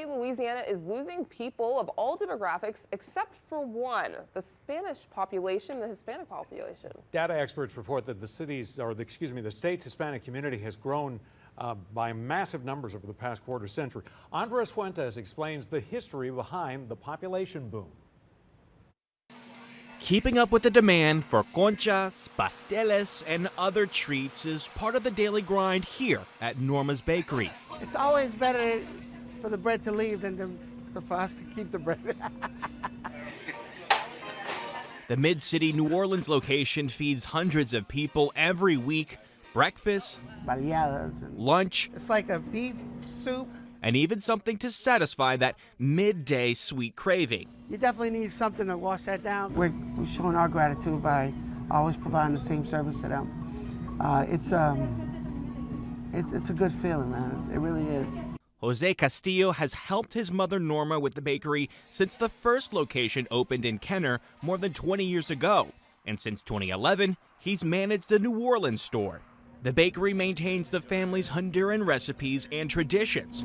Louisiana is losing people of all demographics except for one, the Hispanic population. Data experts report that the state's Hispanic community has grown by massive numbers over the past quarter century. Andres Fuentes explains the history behind the population boom. Keeping up with the demand for conchas, pasteles, and other treats is part of the daily grind here at Norma's Bakery. It's always better for the bread to leave than for us to keep the bread. The Mid-City New Orleans location feeds hundreds of people every week. Breakfast, Baleadas and lunch, it's like a beef soup. And even something to satisfy that midday sweet craving. You definitely need something to wash that down. We're showing our gratitude by always providing the same service to them. It's a good feeling, man. It really is. Jose Castillo has helped his mother Norma with the bakery since the first location opened in Kenner more than 20 years ago. And since 2011, he's managed the New Orleans store. The bakery maintains the family's Honduran recipes and traditions.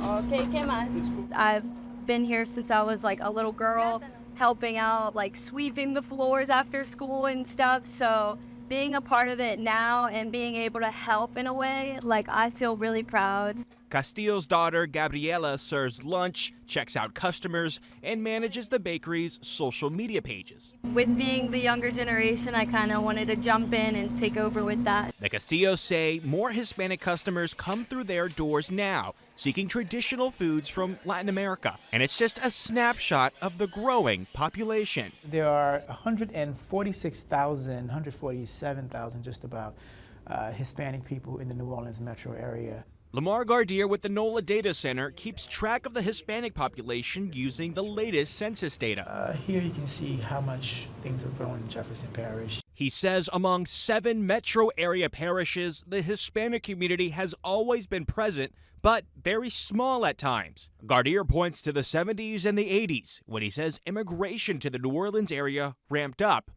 Okay, ¿qué más? I've been here since I was like a little girl, helping out, like sweeping the floors after school and stuff. So being a part of it now and being able to help in a way, like I feel really proud. Castillo's daughter, Gabriela, serves lunch, checks out customers, and manages the bakery's social media pages. With being the younger generation, I kind of wanted to jump in and take over with that. The Castillos say more Hispanic customers come through their doors now, seeking traditional foods from Latin America. And it's just a snapshot of the growing population. There are 146,000, 147,000 just about Hispanic people in the New Orleans metro area. Lamar Gardier with the NOLA Data Center keeps track of the Hispanic population using the latest census data. Here you can see how much things have grown in Jefferson Parish. He says among 7 metro area parishes, the Hispanic community has always been present, but very small at times. Gardier points to the 70s and the 80s, when he says immigration to the New Orleans area ramped up.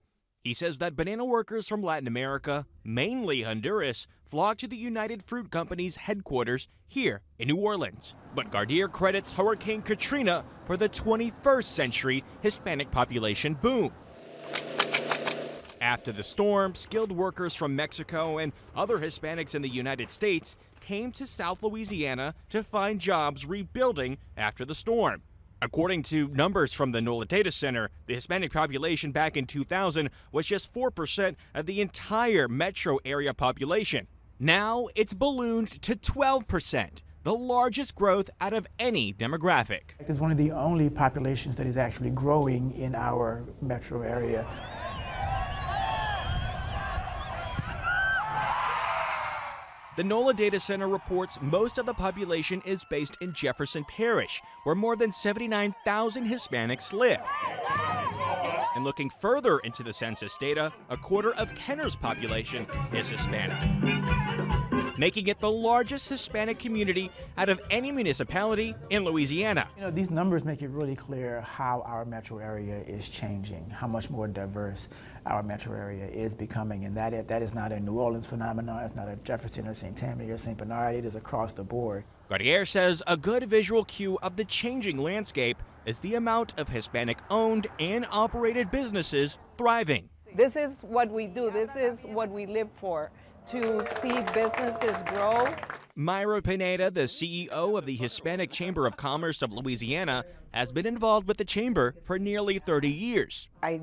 He says that banana workers from Latin America, mainly Honduras, flocked to the United Fruit Company's headquarters here in New Orleans. But Gardier credits Hurricane Katrina for the 21st century Hispanic population boom. After the storm, skilled workers from Mexico and other Hispanics in the United States came to South Louisiana to find jobs rebuilding after the storm. According to numbers from the NOLA Data Center, the Hispanic population back in 2000 was just 4% of the entire metro area population. Now it's ballooned to 12%, the largest growth out of any demographic. It's one of the only populations that is actually growing in our metro area. The NOLA Data Center reports most of the population is based in Jefferson Parish, where more than 79,000 Hispanics live. And looking further into the census data, a quarter of Kenner's population is Hispanic, making it the largest Hispanic community out of any municipality in Louisiana. You know, these numbers make it really clear how our metro area is changing, how much more diverse our metro area is becoming, and that is not a New Orleans phenomenon, it's not a Jefferson or St. Tammany or St. Bernard, it is across the board. Gardier says a good visual cue of the changing landscape is the amount of Hispanic-owned and operated businesses thriving. This is what we do, this is what we live for, to see businesses grow. Myra Pineda, the CEO of the Hispanic Chamber of Commerce of Louisiana, has been involved with the chamber for nearly 30 years. I've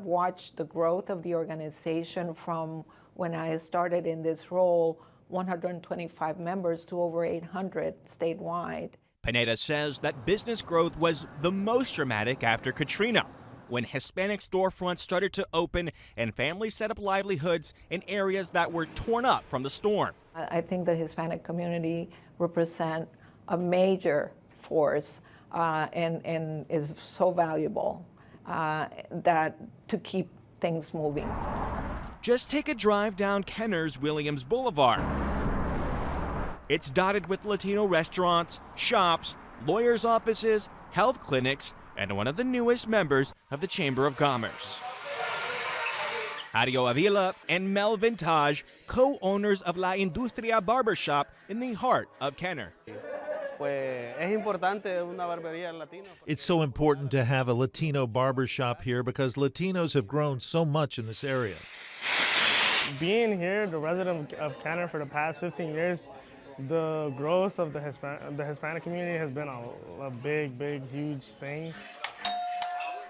watched the growth of the organization from when I started in this role, 125 members to over 800 statewide. Pineda says that business growth was the most dramatic after Katrina, when Hispanic storefronts started to open and families set up livelihoods in areas that were torn up from the storm. I think the Hispanic community represent a major force and is so valuable that to keep things moving. Just take a drive down Kenner's Williams Boulevard. It's dotted with Latino restaurants, shops, lawyers' offices, health clinics, and one of the newest members of the Chamber of Commerce. Ario Avila and Mel Vintage, co-owners of La Industria Barbershop in the heart of Kenner. It's so important to have a Latino barber shop here because Latinos have grown so much in this area. Being here, the resident of Canada for the past 15 years, the growth of the Hispanic community has been a big, huge thing.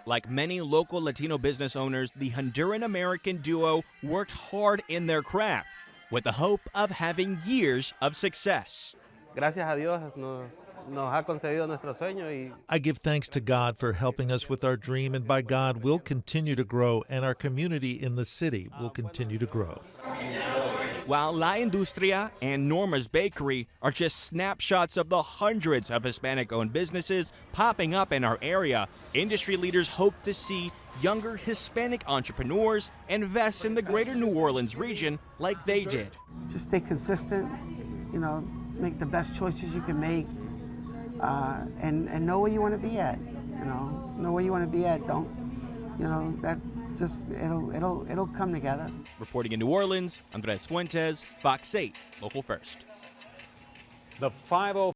Like many local Latino business owners, the Honduran-American duo worked hard in their craft with the hope of having years of success. Gracias a Dios nos ha concedido nuestro sueño y I give thanks to God for helping us with our dream, and by God, we'll continue to grow, and our community in the city will continue to grow. While La Industria and Norma's Bakery are just snapshots of the hundreds of Hispanic-owned businesses popping up in our area, industry leaders hope to see younger Hispanic entrepreneurs invest in the greater New Orleans region like they did. Just stay consistent, make the best choices you can make, and know where you want to be at. Know where you want to be at. Don't, that just it'll come together. Reporting in New Orleans, Andres Fuentes, Fox 8, Local First. The 505